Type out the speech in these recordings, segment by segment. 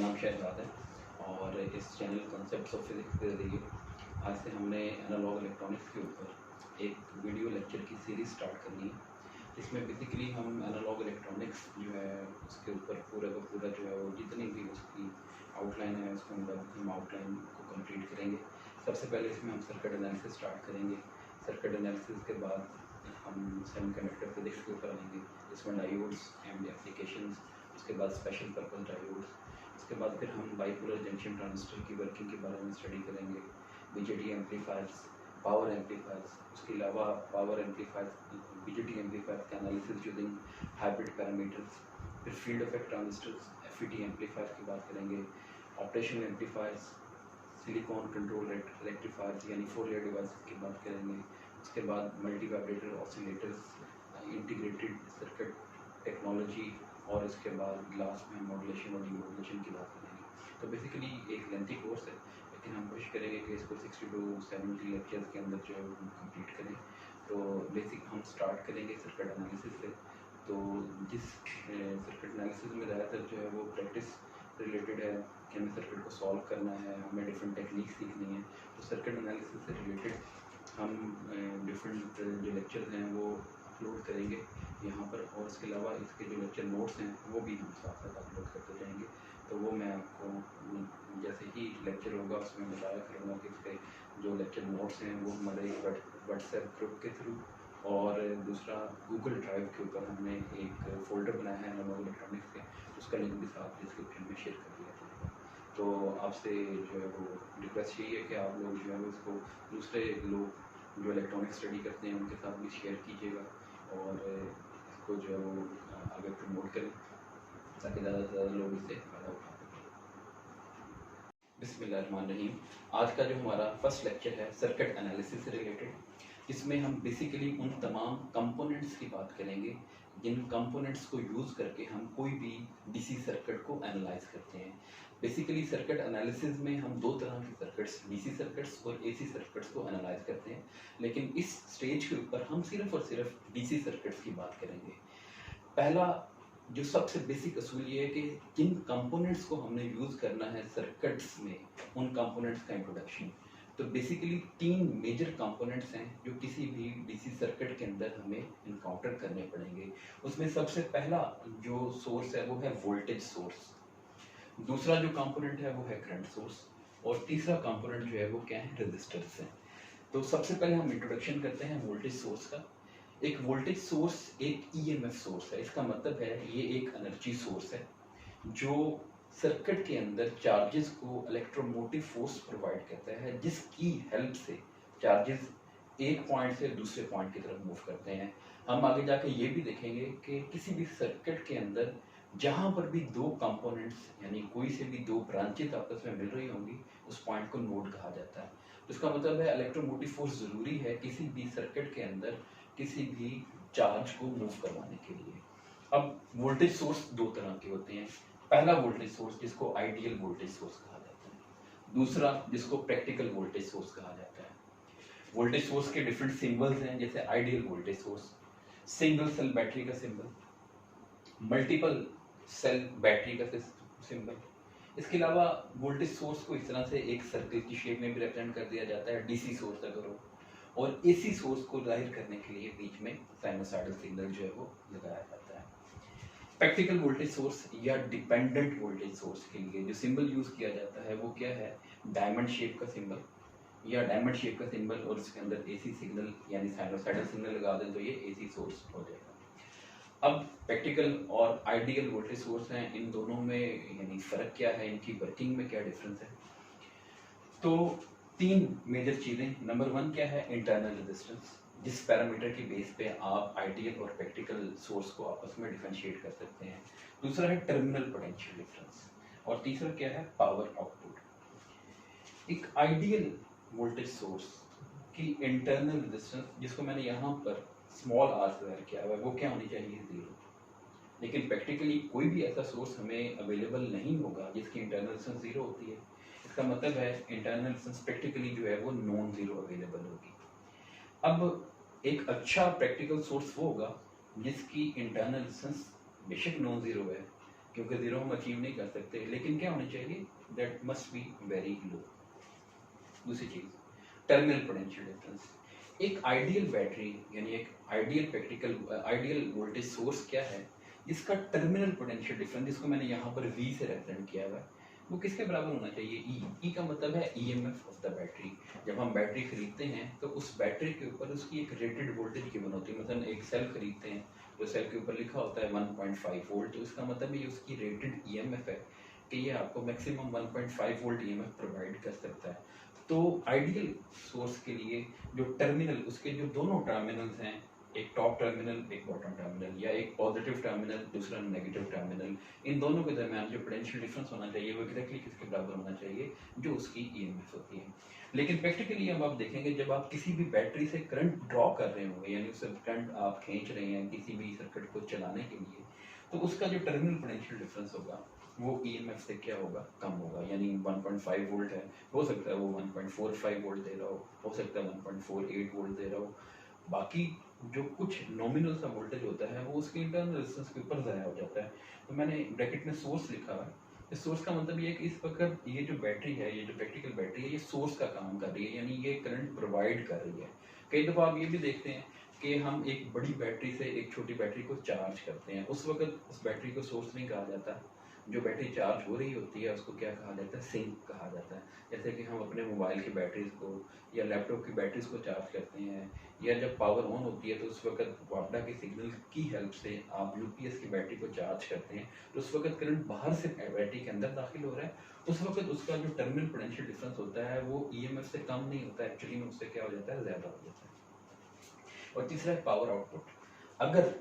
नाम शहजाद है और इस चैनल कॉन्सेप्ट्स ऑफ फिजिक्स के ज़रिए आज से हमने एनालॉग इलेक्ट्रॉनिक्स के ऊपर एक वीडियो लेक्चर की सीरीज़ स्टार्ट करनी है, जिसमें बेसिकली हम एनालॉग इलेक्ट्रॉनिक्स जो है उसके ऊपर पूरा का पूरा जो है वो जितनी भी उसकी आउटलाइन है उसके अंदर हम आउटलाइन को कंप्लीट करेंगे। सबसे पहले इसमें हम सर्किट एनालिसिस स्टार्ट करेंगे। सर्किट एनालिसिस के बाद हम सेमीकंडक्टर फिजिक्स के ऊपर आएंगे, जिसमें डायोड्स एंड एप्लीकेशंस, उसके बाद स्पेशल पर्पस डायोड्स, उसके बाद फिर हम बाइपोलर जंक्शन ट्रांजिस्टर की वर्किंग के बारे में स्टडी करेंगे, बीजेटी एम्पलीफायर्स, पावर एम्पलीफायर्स, उसके अलावा पावर एम्पलीफायर्स, बीजेटी एम्पलीफायर्स का एनालिसिस यूजिंग हाइब्रिड पैरामीटर्स, फिर field effect transistors, FET amplifiers की बात करेंगे, operational amplifiers, silicon control rectifiers यानी फोरियर डिवाइस की बात करेंगे, उसके बाद multi vibrator oscillators, integrated circuit technology, और उसके बाद लास्ट में मॉड्यूलेशन और डीमॉड्यूलेशन की बात करेंगे। तो बेसिकली एक लेंथी कोर्स है, लेकिन हम कोशिश करेंगे कि इसको 60 to 70 लेक्चर्स के अंदर जो है वो कंप्लीट करें। तो बेसिक हम स्टार्ट करेंगे सर्किट एनालिसिस से। तो जिस सर्किट एनालिसिस में ज़्यादातर जो है वो प्रैक्टिस रिलेटेड है कि हमें सर्किट को सॉल्व करना है, हमें डिफरेंट टेक्निक सीखनी है। तो सर्किट एनालिसिस से रिलेटेड हम डिफरेंट जो लेक्चर्स हैं वो अपलोड करेंगे यहाँ पर, और इसके अलावा इसके जो लेक्चर नोट्स हैं वो भी हम साथ साथ अपलोड करते रहेंगे। तो वो मैं आपको जैसे ही लेक्चर होगा उसमें बताया करूँगा कि इसके जो लेक्चर नोट्स हैं वो हमारे व्हाट्सएप ग्रुप के थ्रू, और दूसरा गूगल ड्राइव के ऊपर हमने एक फ़ोल्डर बनाया है एनालॉग इलेक्ट्रॉनिक्स के, उसका लिंक भी साथ डिस्क्रिप्शन में शेयर कर दिया जाएगा। तो आपसे जो है वो रिक्वेस्ट यही है कि आप लोग जो है वो इसको दूसरे लोग जो इलेक्ट्रॉनिक स्टडी करते हैं उनके साथ भी शेयर कीजिएगा, और इसको जो है वो आगे प्रमोट करें ताकि ज़्यादा से ज़्यादा लोग इससे फ़ायदा उठा सकें। बिस्मिल्लाहिर्रहमानिर्रहीम। आज का जो हमारा फर्स्ट लेक्चर है सर्किट एनालिसिस से रिलेटेड, इसमें हम बेसिकली उन तमाम कंपोनेंट्स की बात करेंगे जिन कंपोनेंट्स को यूज़ करके हम कोई भी डीसी सर्किट को एनालाइज करते हैं। बेसिकली सर्किट एनालिसिस में हम दो तरह के सर्किट्स, डीसी सर्किट्स और एसी सर्किट्स को एनालाइज करते हैं, लेकिन इस स्टेज के ऊपर हम सिर्फ और सिर्फ डीसी सर्किट्स की बात करेंगे। पहला जो सबसे बेसिक असूल ये है कि जिन कंपोनेंट्स को हमने यूज़ करना है सर्किट्स में, उन कंपोनेंट्स का इंट्रोडक्शन। तो बेसिकली तीन मेजर कंपोनेंट्स हैं जो किसी भी डीसी सर्किट के अंदर हमें इनकाउंटर करने पड़ेंगे। उसमें सबसे पहला जो सोर्स है वो है वोल्टेज सोर्स, दूसरा जो कंपोनेंट है वो है करंट सोर्स, और तीसरा कंपोनेंट जो है वो क्या है, रेजिस्टर्स हैं। तो सबसे पहले हम इंट्रोडक्शन करते हैं वोल्टेज सोर्स का। एक वोल्टेज सोर्स एक ईएमएफ सोर्स है। इसका मतलब है ये एक एनर्जी सोर्स है जो सर्किट के अंदर चार्जेस को इलेक्ट्रोमोटिव फोर्स प्रोवाइड करता है, जिसकी हेल्प से चार्जेस एक पॉइंट से दूसरे पॉइंट की तरफ मूव करते हैं। हम आगे जाके ये भी देखेंगे कि किसी भी सर्किट के अंदर जहाँ पर भी दो कंपोनेंट्स यानी कोई से भी दो ब्रांचेस आपस में मिल रही होंगी, उस पॉइंट को नोड कहा जाता है। तो इसका मतलब है इलेक्ट्रोमोटिव फोर्स ज़रूरी है किसी भी सर्किट के अंदर किसी भी चार्ज को मूव करवाने के लिए। अब वोल्टेज सोर्स दो तरह के होते हैं। पहला वोल्टेज सोर्स जिसको आइडियल वोल्टेज सोर्स कहा जाता है, दूसरा जिसको प्रैक्टिकल वोल्टेज सोर्स कहा जाता है। वोल्टेज सोर्स के डिफरेंट सिंबल्स हैं, जैसे ideal voltage source, single cell battery का सिंबल, मल्टीपल सेल बैटरी का सिंबल। इसके अलावा वोल्टेज सोर्स को इस तरह से एक सर्किल की शेप में भी रिप्रेजेंट कर दिया जाता है, डीसी सोर्स अगर हो, और एसी सोर्स को जाहिर करने के लिए बीच में साइनोसॉइडल सिग्नल जो है वो लगाया जाता है। प्रैक्टिकल वोल्टेज सोर्स या डिपेंडेंट वोल्टेज सोर्स के लिए जो सिंबल यूज किया जाता है वो क्या है, डायमंड शेप का सिंबल या डायमंड शेप का सिंबल, और इसके अंदर एसी सिग्नल यानी साइनोसॉइडल सिग्नल लगा दें तो ये एसी सोर्स हो जाएगा। अब प्रैक्टिकल और आइडियल वोल्टेज सोर्स हैं, इन दोनों में यानी फ़र्क क्या है, इनकी वर्किंग में क्या डिफरेंस है। तो तीन मेजर चीज़ें। नंबर वन क्या है, इंटरनल रेजिस्टेंस, जिस पैरामीटर की बेस पे आप आइडियल और प्रैक्टिकल सोर्स को आपस में डिफरेंशिएट कर सकते हैं। दूसरा है टर्मिनल पोटेंशियल डिफरेंस, और तीसरा क्या है, पावर आउटपुट। एक आइडियल वोल्टेज सोर्स की इंटरनल रेजिस्टेंस, जिसको मैंने यहाँ पर स्मॉल आर से ज़ाहिर किया हुआ है, वो क्या होनी चाहिए, 0। लेकिन प्रैक्टिकली कोई भी ऐसा सोर्स हमें अवेलेबल नहीं होगा जिसकी इंटरनल रेजिस्टेंस 0 होती है। इसका मतलब है इंटरनल रेजिस्टेंस प्रैक्टिकली जो है वो नॉन ज़ीरो अवेलेबल होगी। अब एक अच्छा प्रैक्टिकल सोर्स वो होगा जिसकी इंटरनल रेजिस्टेंस बेशक नॉन ज़ीरो है, क्योंकि जीरो हम अचीव नहीं कर सकते, लेकिन क्या होनी चाहिए, that must be very low. दूसरी चीज, टर्मिनल पोटेंशियल डिफरेंस। एक आइडियल बैटरी यानी एक आइडियल वोल्टेज सोर्स क्या है, इसका टर्मिनल पोटेंशियल डिफरेंस, जिसको मैंने यहाँ पर V से रिप्रेजेंट किया हुआ है, वो किसके बराबर होना चाहिए, E का मतलब है EMF ऑफ द बैटरी। जब हम बैटरी खरीदते हैं तो उस बैटरी के ऊपर उसकी एक रेटेड वोल्टेज गिवन होती है। मतलब एक सेल खरीदते हैं तो सेल के ऊपर लिखा होता है 1.5 वोल्ट, तो इसका मतलब ये उसकी रेटेड EMF है कि ये आपको मैक्सिमम 1.5 वोल्ट EMF प्रोवाइड कर सकता है। तो आइडियल सोर्स के लिए जो टर्मिनल, उसके जो दोनों टर्मिनल्स हैं, एक टॉप टर्मिनल एक बॉटम टर्मिनल, या एक पॉजिटिव टर्मिनल दूसरा नेगेटिव टर्मिनल, इन दोनों के दरमियान जो पोटेंशियल डिफरेंस होना चाहिए वो एग्जैक्टली किसके बराबर होना चाहिए, जो उसकी EMF होती है। लेकिन प्रैक्टिकली अब आप देखेंगे, जब आप किसी भी बैटरी से करंट ड्रॉ कर रहे होंगे, यानी उससे करंट आप खींच रहे हैं किसी भी सर्किट को चलाने के लिए, तो उसका जो टर्मिनल पोटेंशियल डिफरेंस होगा वो EMF से क्या होगा, कम होगा। यानी 1.5 वोल्ट है, हो सकता है वो 1.45 वोल्ट दे रहा हो सकता है 1.48 वोल्ट दे रहा हो, बाकी जो कुछ नॉमिनल सा वोल्टेज होता है वो उसके इंटरनल रेजिस्टेंस के ऊपर ज़ाया हो जाता है। तो मैंने ब्रैकेट में सोर्स लिखा है, इस सोर्स का मतलब ये है कि इस वक्त ये जो बैटरी है, ये जो प्रैक्टिकल बैटरी है, ये सोर्स का काम कर रही है, यानी ये करंट प्रोवाइड कर रही है। कई दफ़ा आप ये भी देखते हैं कि हम एक बड़ी बैटरी से एक छोटी बैटरी को चार्ज करते हैं, उस वक्त उस बैटरी को सोर्स नहीं कहा जाता, जो बैटरी चार्ज हो रही होती है उसको क्या कहा जाता है, सिंक कहा जाता है। जैसे कि हम अपने मोबाइल की बैटरीज को या लैपटॉप की बैटरीज को चार्ज करते हैं, या जब पावर ऑन होती है तो उस वक्त वापडा के सिग्नल की हेल्प से आप यूपीएस की बैटरी को चार्ज करते हैं, तो उस वक्त करंट बाहर से बैटरी के अंदर दाखिल हो रहा है, उस वक्त उसका जो टर्मिनल पोटेंशियल डिफरेंस होता है वो EMF से कम नहीं होता, एक्चुअली में उससे क्या हो जाता है, ज़्यादा हो जाता है। और तीसरा है पावर आउटपुट। अगर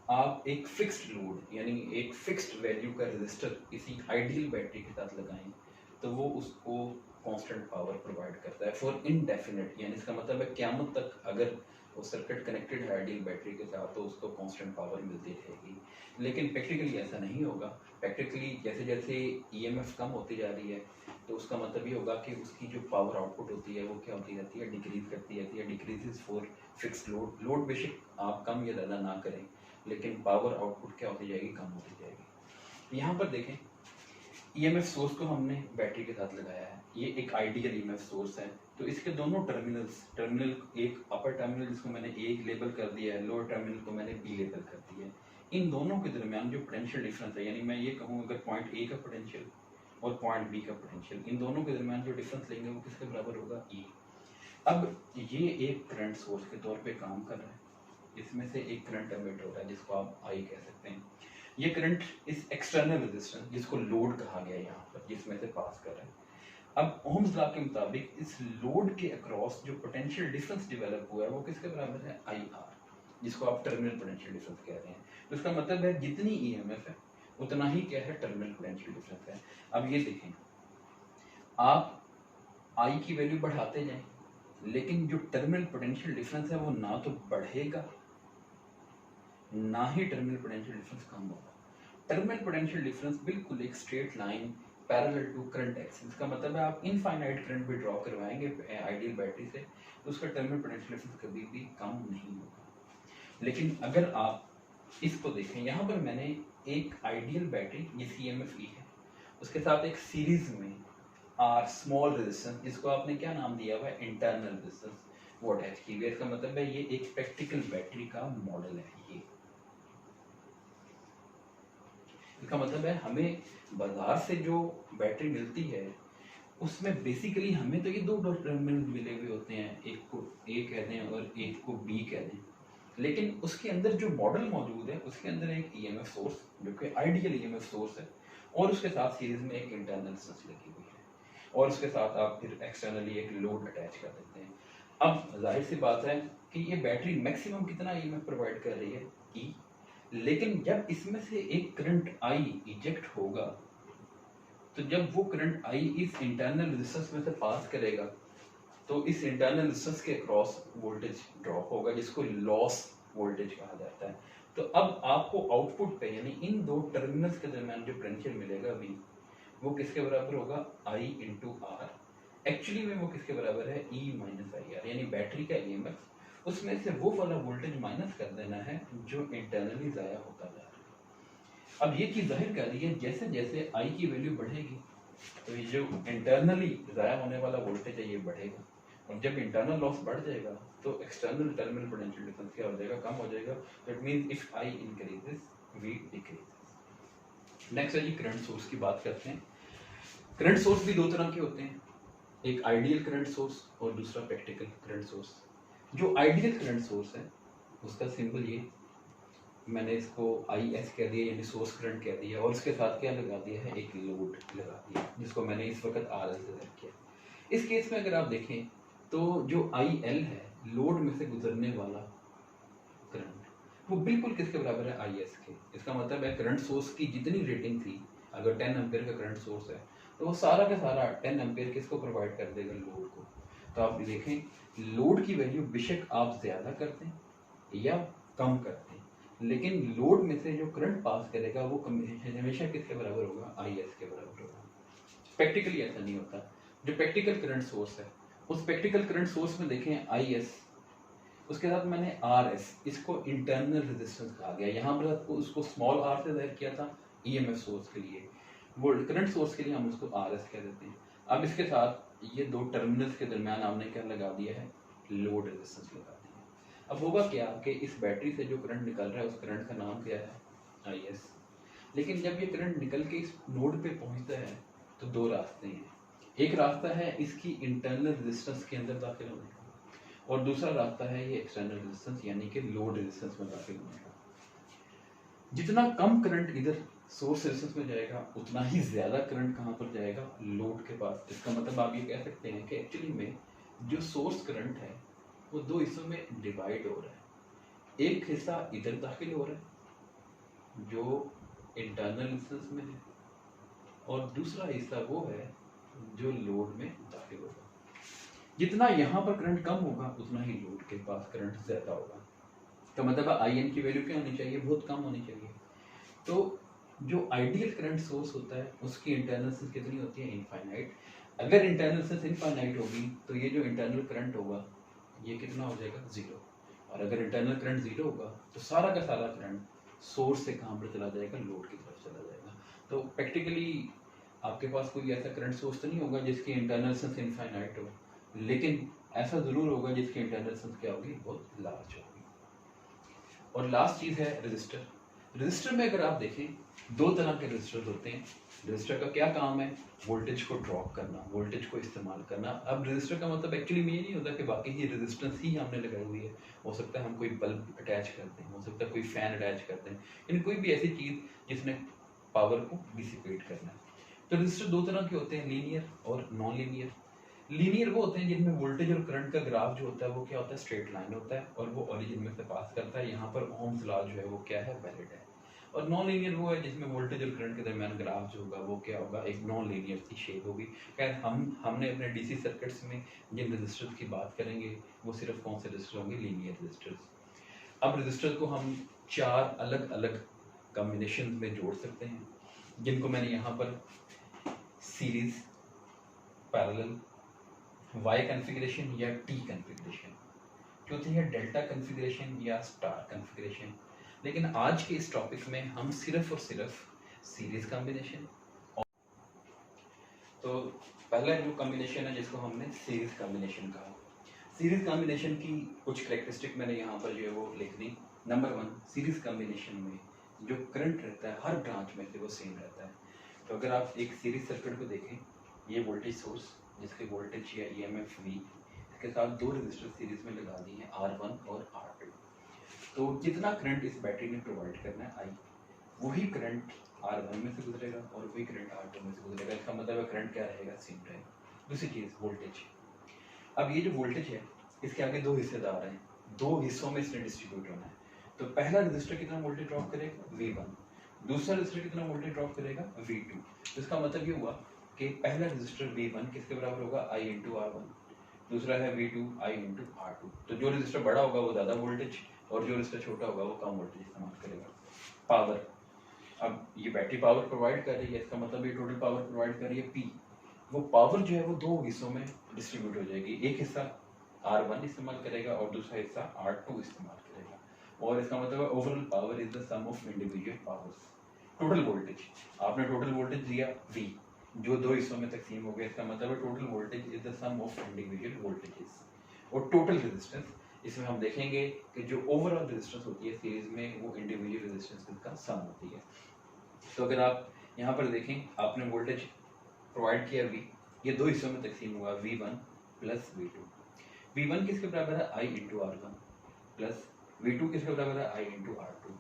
आप एक फिक्स्ड लोड यानी एक फिक्स्ड वैल्यू का रेजिस्टर किसी आइडियल बैटरी के साथ लगाएं तो वो उसको कांस्टेंट पावर प्रोवाइड करता है फॉर इनडेफिनिट, यानी इसका मतलब है क़यामत तक अगर वो सर्किट कनेक्टेड है आइडियल बैटरी के साथ तो उसको कांस्टेंट पावर मिलती रहेगी। लेकिन प्रैक्टिकली ऐसा नहीं होगा। प्रैक्टिकली जैसे जैसे EMF कम होती जा रही है तो उसका मतलब ये होगा कि उसकी जो पावर आउटपुट होती है वो क्या होती रहती है, डिक्रीज करती रहती है। डिक्रीजेस फॉर फिक्स लोड बेशक आप कम या ज़्यादा ना करें, लेकिन पावर आउटपुट क्या होती जाएगी, कम होती जाएगी। यहाँ पर देखें EMF सोर्स को हमने बैटरी के साथ लगाया है, ये एक आइडियल EMF सोर्स है, तो इसके दोनों टर्मिनल एक अपर टर्मिनल जिसको मैंने A लेबल कर दिया है, लोअर टर्मिनल को मैंने B लेबल कर दिया है। इन दोनों के दरमियान जो पोटेंशियल डिफरेंस है, यानी मैं ये कहूँ अगर पॉइंट A का पोटेंशियल और पॉइंट B का पोटेंशियल, इन दोनों के दरमियान जो डिफरेंस लेंगे वो किसके बराबर होगा, E। अब ये एक करंट सोर्स के तौर पे काम कर रहा है, इसमें से एक करंट एमिट हो रहा है जिसको आप I कह सकते हैं। ये करंट इस एक्सटर्नल रेजिस्टेंस जिसको लोड कहा गया है यहाँ पर, जिसमें से पास कर रहा है। अब ओम्स लॉ के मुताबिक इस लोड के अक्रॉस जो पोटेंशियल डिफरेंस डेवलप हुआ है वो किसके बराबर है, IR, जिसको आप टर्मिनल पोटेंशियल डिफरेंस कह रहे हैं। तो इसका मतलब है जितनी EMF है उतना ही क्या है, टर्मिनल पोटेंशियल डिफरेंस है। अब ये देखें, आप I की वैल्यू बढ़ाते जाएं, लेकिन जो टर्मिनल पोटेंशियल डिफरेंस है वो ना तो बढ़ेगा ना ही टर्मिनल पोटेंशियल डिफरेंस कम होगा। टर्मिनल पोटेंशियल डिफरेंस बिल्कुल एक straight line parallel to current axis, इसका मतलब है आप इनफाइनाइट करंट भी ड्रॉ करवाएंगे आइडियल बैटरी से तो उसका टर्मिनल पोटेंशियल डिफरेंस कभी भी कम नहीं होगा। लेकिन अगर आप इसको देखें, यहाँ पर मैंने एक आइडियल बैटरी ये CMFE है, उसके साथ एक सीरीज में R स्मॉल रेजिस्टेंस, जिसको आपने क्या नाम दिया हुआ है, इंटरनल रेजिस्टेंस, वो अटैच की हुई है। इसका मतलब है ये एक प्रैक्टिकल बैटरी का मॉडल है। ये इसका मतलब है हमें बाजार से जो बैटरी मिलती है उसमें बेसिकली हमें तो ये दो टर्मिनल मिले हुए होते हैं, एक को A कह दें और एक को B कह दें, लेकिन उसके अंदर जो मॉडल मौजूद है उसके अंदर एक EMF सोर्स जो कि आइडियल EMF सोर्स है और उसके साथ सीरीज में एक इंटरनल रेजिस्टेंस लगी हुई है और उसके साथ आप फिर एक्सटर्नली एक लोड अटैच कर देते हैं। अब जाहिर सी बात है कि ये बैटरी मैक्सिमम कितना EMF प्रोवाइड कर रही है, E, लेकिन जब इसमें से एक करंट I इजेक्ट होगा तो जब वो करंट I इस इंटरनल रेजिस्टेंस में से पास करेगा तो इस इंटरनल रेजिस्टेंस के अक्रॉस वोल्टेज ड्रॉप होगा जिसको लॉस वोल्टेज कहा जाता है। तो अब आपको आउटपुट पे यानी इन दो टर्मिनल्स के दरमियान जो पोटेंशियल मिलेगा V, वो किसके बराबर होगा, I इंटू R। एक्चुअली में वो किसके बराबर है, E माइनस IR, यानी बैटरी का EMF उसमें से वो वाला वोल्टेज माइनस कर देना है जो इंटरनली ज़ाया होता जा रहा है। अब ये चीज जाहिर कर रही है जैसे जैसे आई की वैल्यू बढ़ेगी तो ये जो इंटरनली जाया होने वाला वोल्टेज है ये बढ़ेगा, और जब इंटरनल लॉस बढ़ जाएगा तो एक्सटर्नल टर्मिनल पोटेंशियल डिफरेंस क्या हो जाएगा, कम हो जाएगा। That means if I increases V decreases. Next है जी करंट सोर्स की बात करते हैं। करंट सोर्स भी दो तरह के होते हैं, एक आइडियल करंट सोर्स और दूसरा प्रैक्टिकल करंट सोर्स। जो आइडियल करंट सोर्स है उसका सिंबल ये, मैंने इसको आई एस कह दिया यानी सोर्स करंट कह दिया, और उसके साथ क्या लगा दिया है, एक लोड लगा दिया जिसको मैंने इस वक्त आर एल से सेट किया। इस केस में अगर आप देखें तो जो आई एल है लोड में से गुजरने वाला करंट वो बिल्कुल किसके बराबर है, आई एस के। इसका मतलब है करंट सोर्स की जितनी रेटिंग थी, अगर 10 एम्पेयर का करंट सोर्स है तो वो सारा का सारा 10 एम्पेयर किसको प्रोवाइड कर देगा, लोड को। तो आप देखें लोड की वैल्यू बेशक आप ज्यादा करते हैं या कम करते हैं, लेकिन लोड में से जो करंट पास करेगा वो हमेशा किसके बराबर होगा, आई एस के बराबर होगा। प्रैक्टिकली ऐसा नहीं होता। जो प्रैक्टिकल करंट सोर्स है उस प्रैक्टिकल करंट सोर्स में देखें आई एस, उसके साथ मैंने आर एस, इसको इंटरनल रेजिस्टेंस कहा गया। यहाँ पर उसको स्मॉल आर से जाहिर किया था ईएमएफ सोर्स के लिए, वो करंट सोर्स के लिए हम उसको आर एस कह देते हैं। अब इसके साथ ये दो टर्मिनल्स के दरमियान हमने क्या लगा दिया है, लोड रेजिस्टेंस लगा दिया है। अब होगा क्या कि इस बैटरी से जो करंट निकल रहा है उस करंट का नाम क्या है, आई एस। लेकिन जब ये करंट निकल के इस नोड पे पहुंचता है तो दो रास्ते हैं, एक रास्ता है इसकी इंटरनल रेजिस्टेंस के अंदर दाखिल होने का, और दूसरा रास्ता है ये एक्सटर्नल रेजिस्टेंस यानी कि लोड रेजिस्टेंस में दाखिल होने का। जितना कम करंट इधर सोर्स रेजिस्टेंस में जाएगा उतना ही ज्यादा करंट कहाँ पर जाएगा, लोड के पास। इसका मतलब आप ये कह सकते हैं कि एक्चुअली में जो सोर्स करंट है वो दो हिस्सों में डिवाइड हो रहा है। एक हिस्सा इधर दाखिल हो रहा है जो इंटरनल रेजिस्टेंस में है, और दूसरा हिस्सा वो है जो लोड में दाखिल होगा। जितना यहाँ पर करंट कम होगा उतना ही लोड के पास करंट ज्यादा होगा। तो मतलब आई एन की वैल्यू क्या होनी चाहिए, बहुत कम होनी चाहिए। तो जो आइडियल करंट सोर्स होता है उसकी इंटरनल रेजिस्टेंस कितनी होती है, इनफाइनाइट। अगर इंटरनल रेजिस्टेंस इनफाइनाइट होगी तो ये जो इंटरनल करंट होगा ये कितना हो जाएगा, जीरो। और अगर इंटरनल करंट जीरो होगा तो सारा का सारा करंट सोर्स से कहाँ पर चला जाएगा, लोड की तरफ चला जाएगा। तो प्रैक्टिकली आपके पास कोई ऐसा करंट सोर्स तो नहीं होगा जिसकी इंटरनल रेजिस्टेंस इनफाइनाइट हो, लेकिन ऐसा जरूर होगा जिसकी इंटरनल रेजिस्टेंस क्या होगी, बहुत लार्ज होगी। और लास्ट चीज है रजिस्टर। रजिस्टर में अगर आप देखें दो तरह के रजिस्टर होते हैं। रजिस्टर का क्या काम है, वोल्टेज को ड्रॉप करना, वोल्टेज को इस्तेमाल करना। अब रजिस्टर का मतलब एक्चुअली में ये नहीं होता कि बाकी की रेजिस्टेंस ही हमने लगाई हुई है। हो सकता है हम कोई बल्ब अटैच करते हैं, हो सकता है कोई फैन अटैच करते हैं, यानी कोई भी ऐसी चीज जिसने पावर को डिसिपेट करना है। तो रजिस्टर दो तरह के होते हैं, लीनियर और नॉन लीनियर। लीनियर वो होते हैं जिनमें वोल्टेज और करंट का ग्राफ जो होता है वो क्या होता है, स्ट्रेट लाइन होता है, और वो ओरिजिन में से पास करता है। यहाँ पर ओम्स लॉ जो है वो क्या है, वैलिड है। और नॉन लीनियर वो है जिसमें वोल्टेज और करंट के दरमियान ग्राफ जो होगा वो क्या होगा, एक नॉन लीनियर सी शेप होगी। खैर हमने अपने डीसी सर्किट्स में जिन रजिस्टर्स की बात करेंगे वो सिर्फ कौन से रजिस्टर होंगे, लीनियर रजिस्टर्स। अब रजिस्टर को हम चार अलग अलग कॉम्बिनेशन में जोड़ सकते हैं, जिनको मैंने यहाँ पर सीरीज, पैरेलल, वाई कॉन्फ़िगरेशन या टी कॉन्फ़िगरेशन, चौथी है डेल्टा कॉन्फ़िगरेशन या स्टार कॉन्फ़िगरेशन। लेकिन आज के इस टॉपिक में हम सिर्फ और सिर्फ सीरीज कॉम्बिनेशन, तो पहला जो कॉम्बिनेशन है जिसको हमने सीरीज कॉम्बिनेशन कहा। सीरीज कॉम्बिनेशन की कुछ कैरेक्टरिस्टिक मैंने यहाँ पर जो है वो लिख दी। नंबर 1, सीरीज कॉम्बिनेशन में जो करंट रहता है हर ब्रांच में से वो सेम रहता है। तो अगर आप एक सीरीज सर्किट को देखें, ये वोल्टेज सोर्स जिसके वोल्टेज या ईएमएफ वी, इसके साथ दो रजिस्टर सीरीज में लगा दिए हैं R1 और R2। तो जितना करंट इस बैटरी ने प्रोवाइड करना है आई, वही करंट R1 में से गुजरेगा और वही करंट R2 में से गुजरेगा। इसका मतलब है करंट क्या रहेगा, सेम रहेगा। दूसरी चीज वोल्टेज। अब ये जो वोल्टेज है इसके आगे दो हिस्सेदार हैं, दो हिस्सों में इसने डिस्ट्रीब्यूट होना है। तो पहला रजिस्टर कितना वोल्टेज ड्रॉप करेगा, V1। दूसरा रजिस्टर कितना वोल्टेज ड्रॉप करेगा, V2। तो इसका मतलब ये हुआ कि पहला रजिस्टर V1 किसके बराबर होगा, I इंटू R1। दूसरा है V2 I इंटू R2। तो जो रजिस्टर बड़ा होगा वो ज़्यादा वोल्टेज, और जो रजिस्टर छोटा होगा वो कम वोल्टेज इस्तेमाल करेगा। पावर, अब ये बैटरी पावर प्रोवाइड कर रही है, इसका मतलब ये टोटल पावर प्रोवाइड कर रही है P। वो पावर जो है वो दो हिस्सों में डिस्ट्रीब्यूट हो जाएगी, एक हिस्सा R1 इस्तेमाल करेगा और दूसरा हिस्सा R2 इस्तेमाल करेगा। और इसका मतलब है overall power is the sum of individual powers. Total voltage, आपने टोटल वोल्टेज दिया V, जो दो हिस्सों में तकसीम हो गया, इसका मतलब है total voltage is the sum of individual voltages. और टोटल रेजिस्टेंस, इसमें हम देखेंगे कि जो ओवरऑल रेजिस्टेंस होती है सीरीज में वो इंडिविजुअल रेजिस्टेंस का सम होती है। तो अगर आप यहाँ पर देखें, आपने वोल्टेज प्रोवाइड किया V, ये दो हिस्सों में तकसीम हुआ V1 प्लस V2। V1 किसके बराबर है I into R1 plus V2 किसके बराबर है I इंटू R2।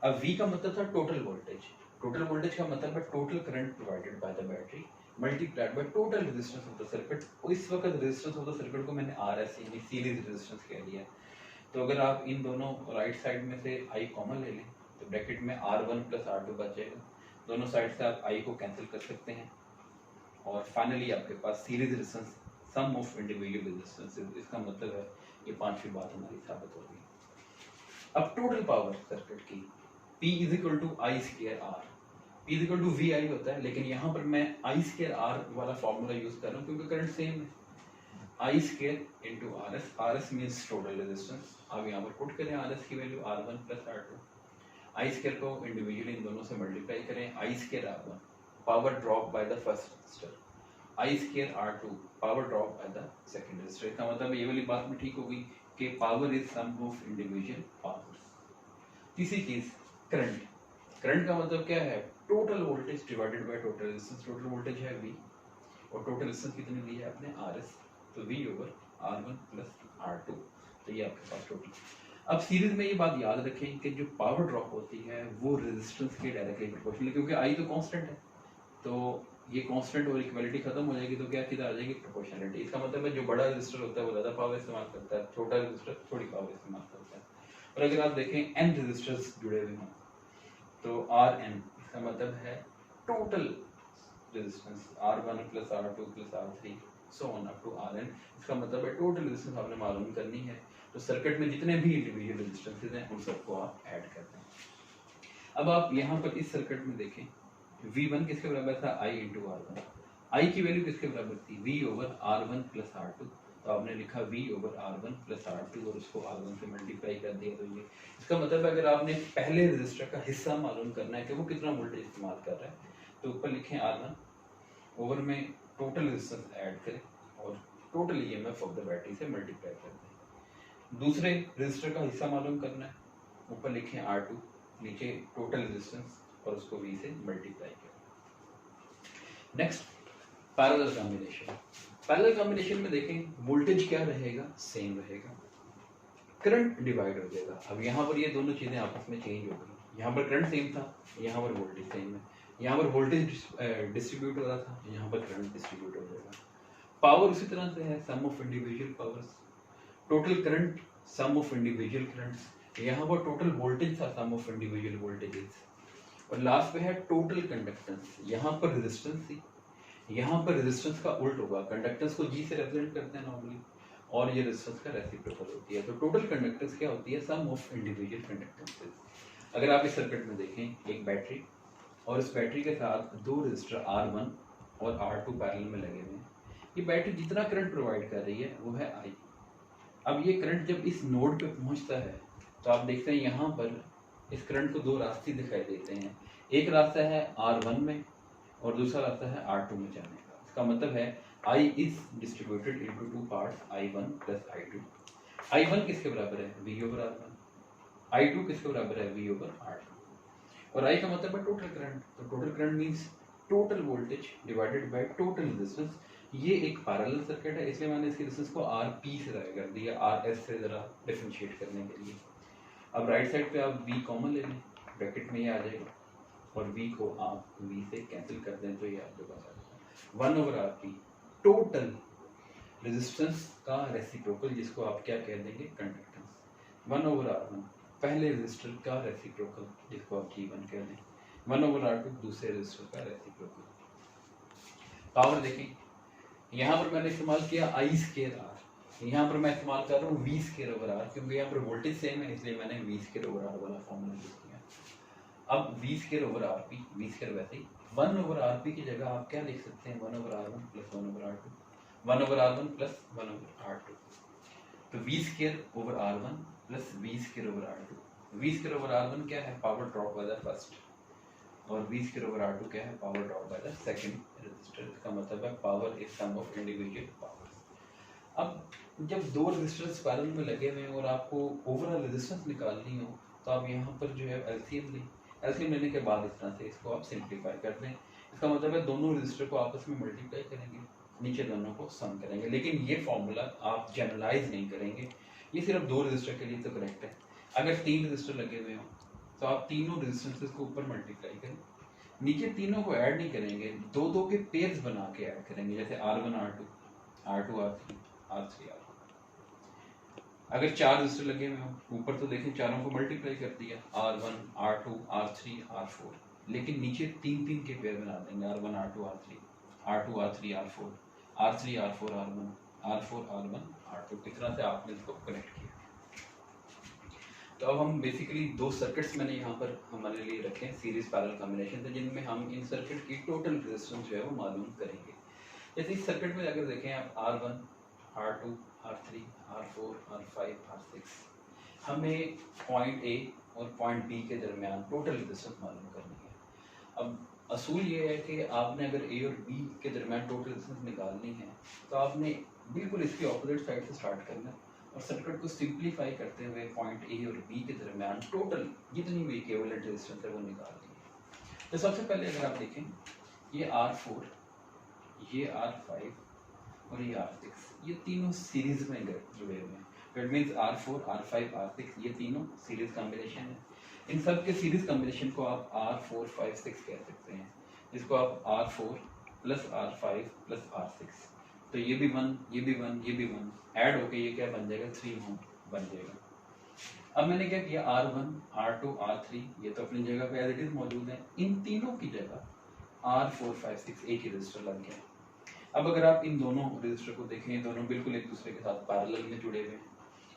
अब V का मतलब था टोटल वोल्टेज, टोटल वोल्टेज का मतलब है total current provided by the battery multiplied by total resistance of the circuit. और इस वक्त रेजिस्टेंस ऑफ द सर्किट को मैंने RS यानी सीरीज रेजिस्टेंस कह दिया। तो अगर आप इन दोनों राइट साइड में से I कॉमन ले लें तो ब्रैकेट में R1 प्लस R2 बच जाएगा। दोनों साइड से आप I को कैंसिल कर सकते हैं और फाइनली आपके पास series resistance sum of individual resistances. इसका मतलब है ये पांचवी बात हमारी साबित हो गई। अब टोटल पावर सर्किट की P is equal to I square R, P is equal to V I होता है, लेकिन यहाँ पर मैं आई स्क्वायर आर वाला फॉर्मूला यूज कर रहा हूँ क्योंकि करंट सेम है। I square into R S, R S means total resistance. आप यहाँ पर पुट करें आर एस की value R1 plus R2, I square को इंडिविजुअली इन दोनों से मल्टीप्लाई करें, I square R1 power drop by the first resistor, I square R2 power drop by the second resistor. इसका मतलब ये वाली बात में ठीक होगी कि power is sum of individual powers. तीसरी चीज करंट, करंट का मतलब क्या है total voltage divided by total resistance. Total voltage है V और टोटल रेजिस्टेंस कितनी दी है आपने RS, तो V over R1 plus R2, तो ये आपके पास टोटल। अब सीरीज में ये बात याद रखें कि जो पावर ड्रॉप होती है वो रेजिस्टेंस के डायरेक्टली प्रोपोर्शनल है, क्योंकि I तो कांस्टेंट है, तो ये कांस्टेंट और इक्वलिटी खत्म हो जाएगी तो क्या चीज आ जाएगी प्रोपोर्शनलिटी। इसका मतलब है जो बड़ा रेजिस्टर होता है वो ज्यादा पावर इस्तेमाल करता है, छोटा रेजिस्टर थोड़ी पावर इस्तेमाल करता है। और अगर आप देखें n रेजिस्टर्स जुड़े हुए हों तो Rn, इसका मतलब है total resistance R1 plus R2 plus R3 so on up to Rn। इसका मतलब है टोटल रेजिस्टेंस आपने मालूम करनी है, तो सर्किट में जितने भी इंडिविजुअल रेजिस्टेंसेस हैं उन सबको आप ऐड कर दें। अब आप यहाँ पर इस सर्किट में देखें, V1 किसके बराबर था I इंटू R1, I की वैल्यू किसके बराबर थी V over R1 plus R2, तो आपने लिखा V over R1 plus R2 और उसको R1 से मल्टीप्लाई कर दिया। तो ये इसका मतलब है अगर आपने पहले रजिस्टर का हिस्सा मालूम करना है कि वो कितना वोल्टेज इस्तेमाल कर रहा है तो ऊपर लिखें R1 ओवर में टोटल रेजिस्टेंस ऐड करें और total EMF of the battery से मल्टीप्लाई कर दें। दूसरे रजिस्टर का हिस्सा मालूम करना है, ऊपर लिखें R2, नीचे टोटल रेजिस्टेंस और उसको V से मल्टीप्लाई करें। Next parallel combination. Parallel combination में देखें वोल्टेज क्या रहेगा, सेम रहेगा, करंट डिवाइड हो जाएगा। अब यहाँ पर ये दोनों चीजें आपस में चेंज हो गई, यहाँ पर करंट सेम था, यहाँ पर वोल्टेज सेम है, यहाँ पर वोल्टेज डिस्ट्रीब्यूट हो रहा था, यहाँ पर करंट डिस्ट्रीब्यूट हो जाएगा। पावर उसी तरह से है sum of individual powers, total current sum of individual currents, यहाँ पर टोटल वोल्टेज था सम ऑफ इंडिविजुअल वोल्टेजेस, और लास्ट पे है टोटल कंडक्टेंस। यहाँ पर रेजिस्टेंस थी, यहाँ पर रेजिस्टेंस का उल्ट होगा, कंडक्टेंस को G से रिप्रेजेंट करते हैं नॉर्मली और ये रेजिस्टेंस का रेसिप्रोकल होती है। तो टोटल कंडक्टेंस क्या होती है, सम ऑफ इंडिविजुअल कंडक्टेंसेस। अगर आप इस सर्किट में देखें एक बैटरी और इस बैटरी के साथ दो रेजिस्टर R1 और R2 पैरेलल में लगे हुए हैं, ये बैटरी जितना करंट प्रोवाइड कर रही है वो है I। अब ये करंट जब इस नोड पे पहुंचता है तो आप देखते हैं यहाँ पर इस करंट को दो रास्ते दिखाई देते हैं, एक रास्ता है R1 में और दूसरा रास्ता है R2 में जाने का। इसका मतलब है I is distributed into two parts, I1 plus I2। I1 किसके बराबर है V ओवर R1, I2 किसके बराबर है V ओवर R2, और I का मतलब है टोटल करंट। तो total current means total voltage divided by total resistance. ये एक पैरेलल सर्किट है इसलिए मैंने इसकी रेजिस्टेंस को RP से ज़ाया कर दिया, RS से ज़रा डिफरेंशिएट करने के लिए। अब राइट साइड पे आप V कॉमन ले लें, ब्रैकेट में ये आ जाएगा और V को आप V से कैंसिल कर दें तो ये आपके पास आ जाएगा 1 ओवर RP, टोटल रेजिस्टेंस का रेसिप्रोकल जिसको आप क्या कह देंगे कंडक्टेंस, 1 ओवर R1 पहले रेजिस्टर का रेसिप्रोकल जिसको आप G1 कह दें, 1 ओवर R2 दूसरे रेजिस्टर का रेसिप्रोकल। पावर देखें, यहाँ पर मैंने इस्तेमाल किया I स्क्वायर R, यहाँ पर मैं इस्तेमाल कर रहा हूँ V स्क्वायर ओवर R, क्योंकि यहाँ पर वोल्टेज सेम है इसलिए मैंने V स्क्वायर ओवर R वाला फॉर्मूला यूज किया। अब V square over RP, V square वैसे ही 1 ओवर RP की जगह आप क्या लिख सकते हैं 1 over R1 plus 1 over R2, 1 over R1 plus 1 over R2, तो V square over R1 plus V square over R2। V square over R1 क्या है, power drop by the first, और V स्क्वायर ओवर R2 क्या है, power drop by the second resistor. इसका मतलब है power is sum of individual powers. अब जब दो रेजिस्टर्स पैरेलल में लगे हुए हैं और आपको ओवरऑल रेजिस्टेंस निकालनी हो तो आप यहाँ पर जो है एलसीएम लें। एलसीएम लेने के बाद इस तरह से इसको आप सिंप्लीफाई कर दें। इसका मतलब है दोनों रेजिस्टर को आपस में मल्टीप्लाई करेंगे, नीचे दोनों को सम करेंगे। लेकिन ये फॉर्मूला आप जनरलाइज नहीं करेंगे, ये सिर्फ दो रेजिस्टर के लिए तो करेक्ट है। अगर तीन रेजिस्टर लगे हुए हो तो आप तीनों रेजिस्टेंसेस को ऊपर मल्टीप्लाई करें, नीचे तीनों को ऐड नहीं करेंगे, दो दो के पेयर्स बना के ऐड करेंगे, जैसे R1 R2 R2 R3 R3 R4। अगर चार रेजिस्टर लगे हुए हो ऊपर तो देखें चारों को मल्टीप्लाई कर दिया, R1 R2 R3 R4, लेकिन नीचे तीन तीन के पेयर बना देंगे, R1 R2 R3 R2 R3 R4 R3 R4 R1 R4 R1 R2। किस तरह से आपने इसको कनेक्ट किया। तो अब हम बेसिकली दो सर्किट्स मैंने यहाँ पर हमारे लिए रखे हैं सीरीज पैरेलल कॉम्बिनेशन से, जिनमें हम इन सर्किट की टोटल रेजिस्टेंस जो है वो मालूम करेंगे। जैसे इस सर्किट में अगर देखें आप R1 R2 R3 R4 R5 R6, हमें पॉइंट ए और पॉइंट बी के दरमियान टोटल रेजिस्टेंस मालूम करनी है। अब असूल ये है कि आपने अगर ए और बी के दरमियान टोटल रेजिस्टेंस निकालनी है तो आपने बिल्कुल इसकी ऑपोजिट साइड से स्टार्ट करना है और सर्किट को सिंप्लीफाई करते हुए पॉइंट ए और बी के दरमियान टोटल जितनी भी इक्विवेलेंट रेजिस्टेंस है वो निकालनी है। तो सबसे पहले अगर आप देखें ये R4, ये R5 और ये R6, ये तीनों सीरीज में जुड़े हुए हैं। It means R4 R5 R6 ये तीनों सीरीज कॉम्बिनेशन है। इन सब के सीरीज कॉम्बिनेशन को आप R4 5 6 कह सकते हैं, जिसको आप R4 plus R5 plus R6, तो ये भी 1 ये भी 1 ये भी 1 ऐड होके ये क्या बन जाएगा, 3 ओम बन जाएगा। अब मैंने क्या किया, R1 R2 R3 ये तो अपनी जगह पे एज इट इज मौजूद है, इन तीनों की जगह R4 5 6 एक ही रजिस्टर लग गया। अब अगर आप इन दोनों रजिस्टर को देखें, दोनों बिल्कुल एक दूसरे के साथ पैरेलल में जुड़े हुए हैं,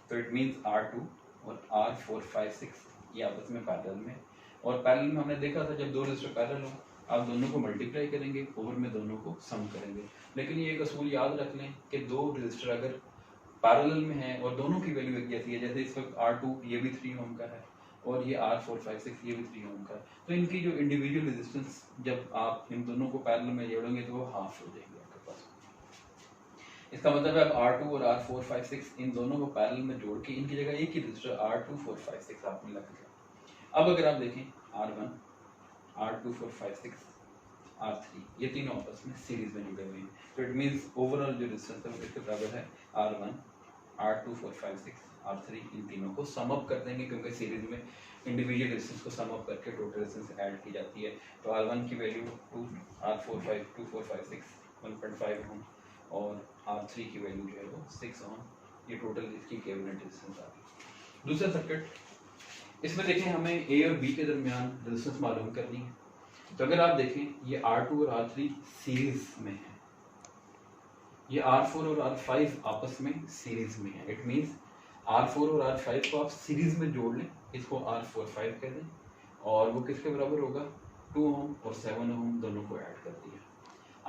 तो इट मींस R2 और R4 5 6 ये आपस में पैरेलल में। और पैरेलल में हमने देखा था जब दो रजिस्टर पैरेलल हो आप दोनों को मल्टीप्लाई करेंगे, ओवर में दोनों को सम करेंगे। लेकिन ये एक असूल याद रख लें कि दो रजिस्टर अगर पैरेलल में है और दोनों की वैल्यू एक जैसी है, जैसे इस वक्त R2 ये भी 3 ओम का है और ये R4 5 6 ये भी 3 ओम का है, तो इनकी जो इंडिविजुअल रेजिस्टेंस जब आप इन दोनों को पैरेलल में जोड़ेंगे तो वो हाफ हो जाएगी आपके पास। इसका मतलब है आप R2 और R4 5 6 इन दोनों को पैरेलल में जोड़ के इनकी जगह एक ही रजिस्टर R2 4 5 6 आपने लग दिया। अब अगर आप देखें R1 R2 4 5 6 R3 ये तीनों आपस में सीरीज में जुड़े हुए हैं, तो इट मींस ओवरऑल जो रेजिस्टेंस है इसके बराबर है R1 R2 4 5 6 R3। इन तीनों को सम अप कर देंगे क्योंकि सीरीज में इंडिविजुअल रेजिस्टेंस को सम अप करके टोटल रेजिस्टेंस ऐड की जाती है। तो R1 की वैल्यू 2 R4 5 2 4 5 6 1.5 ओम और R3 की वैल्यू जो है वो 6 ओम, ये टोटल इसकी इक्विवेलेंट रेजिस्टेंस आ गई। दूसरा सर्किट, इसमें देखें हमें ए और बी के दरमियान रेजिस्टेंस मालूम करनी है। तो अगर आप देखें ये R2 और R3 सीरीज में है, ये R4 और R5 आपस में सीरीज में है। इट मींस R4 और R5 को आप सीरीज में जोड़ लें, इसको R4 5 कह दें और वो किसके बराबर होगा, 2 ओम और 7 ओम दोनों को ऐड कर दिया।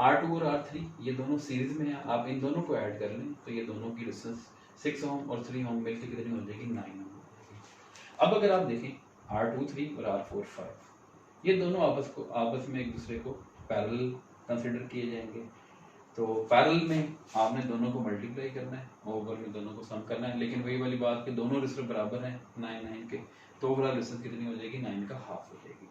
R2 और R3 ये दोनों सीरीज में है, आप इन दोनों को ऐड कर लें तो ये दोनों की रेजिस्टेंस 6 ओम और 3 ओम मिलकर कितनी हो जाएगी, 9 ओम। अब अगर आप देखें R2 3 और R4 5 ये दोनों आपस में एक दूसरे को पैरेलल कंसीडर किए जाएंगे। तो पैरेलल में आपने दोनों को मल्टीप्लाई करना है, ओवर में दोनों को सम करना है। लेकिन वही वाली बात कि दोनों रेजिस्टर बराबर हैं 9 9 के, तो ओवरऑल रेजिस्टेंस कितनी हो जाएगी, 9 का हाफ हो जाएगी।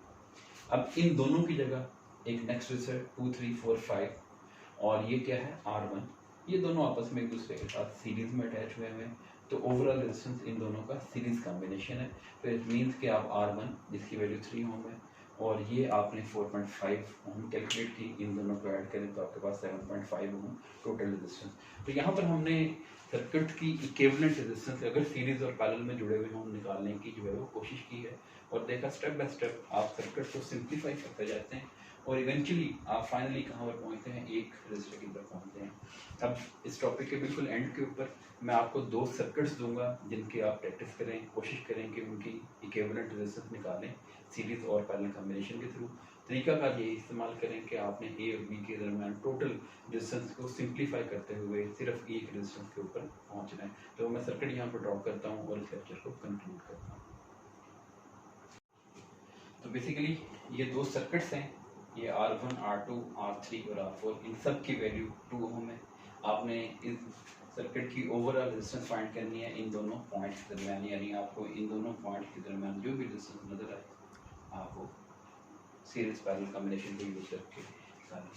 अब इन दोनों की जगह एक नेक्स्ट रेजिस्टर 2 3 4 5 और ये क्या है R1, ये दोनों आपस में एक दूसरे के साथ सीरीज में अटैच हुए हैं, तो ओवरऑल रेजिस्टेंस इन दोनों का सीरीज कॉम्बिनेशन है। तो इट मींस कि आप R1 जिसकी वैल्यू 3 ओम है और ये आपने 4.5 ओम कैलकुलेट की, इन दोनों को ऐड करें तो आपके पास 7.5 ओम टोटल रेजिस्टेंस। तो यहाँ पर हमने सर्किट की इक्विवेलेंट रेजिस्टेंस अगर सीरीज और पैरेलल में जुड़े हुए हों निकालने की जो है वो कोशिश की है और देखा स्टेप बाय स्टेप आप सर्किट को सिंप्लीफाई करते जाते हैं और इवेंचुअली आप फाइनली कहाँ पर पहुँचते हैं, एक रजिस्टर की तरफ पहुँचते हैं। अब इस टॉपिक के बिल्कुल एंड के ऊपर मैं आपको 2 सर्किट्स दूंगा जिनकी आप प्रैक्टिस करें, कोशिश करें कि उनकी इक्विवेलेंट रेजिस्टेंस निकालें सीरीज और पैरेलल कॉम्बिनेशन के थ्रू। तरीका का ये इस्तेमाल करें कि आपने ए और बी के दरमियान टोटल रेजिस्टेंस को सिंप्लीफाई करते हुए सिर्फ एक रेजिस्टेंस के ऊपर पहुंचना है। तो मैं सर्किट यहाँ पर ड्रॉ करता हूँ और इस लेक्चर को कंक्लूड करता हूँ। तो बेसिकली ये दो सर्किट्स हैं, ये R1, R2, R3 और R4, इन सब की वैल्यू 2 ओम है। आपने इस सर्किट की ओवरऑल रेजिस्टेंस फाइंड करनी है इन दोनों पॉइंट्स के दरमियान, यानी आपको इन दोनों पॉइंट्स के दरमियान जो भी रेजिस्टेंस नज़र आए आपको सीरीज पैरेलल कॉम्बिनेशन को यूज करके सारी।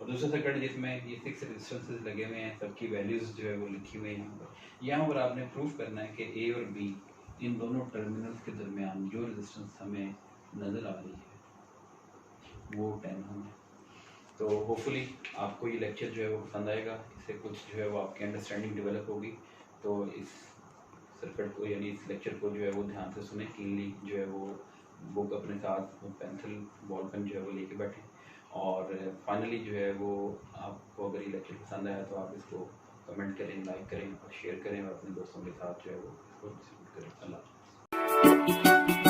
और दूसरा सर्किट जिसमें ये 6 रेजिस्टेंसेस लगे हुए हैं, सबकी वैल्यूज़ जो है वो लिखी हुई हैं यहाँ पर आपने प्रूफ करना है कि ए और बी इन दोनों टर्मिनल्स के दरमियान जो रेजिस्टेंस हमें नज़र आ रही है वो 10 ओम है। तो होपफुली आपको ये लेक्चर जो है वो पसंद आएगा, इससे कुछ जो है वो आपकी अंडरस्टैंडिंग डेवलप होगी। तो इस सर्किट को यानी इस लेक्चर को जो है वो ध्यान से सुने, कीनली जो है वो बुक अपने साथ पेंसिल बॉल पेन जो है वो लेके बैठें। और फाइनली जो है वो आपको अगर ये लेक्चर पसंद आया तो आप इसको कमेंट करें, लाइक करें और शेयर करें और अपने दोस्तों के साथ जो है वो इसको डिस्ट्रीब्यूट करें। अल्लाह हाफ़िज़।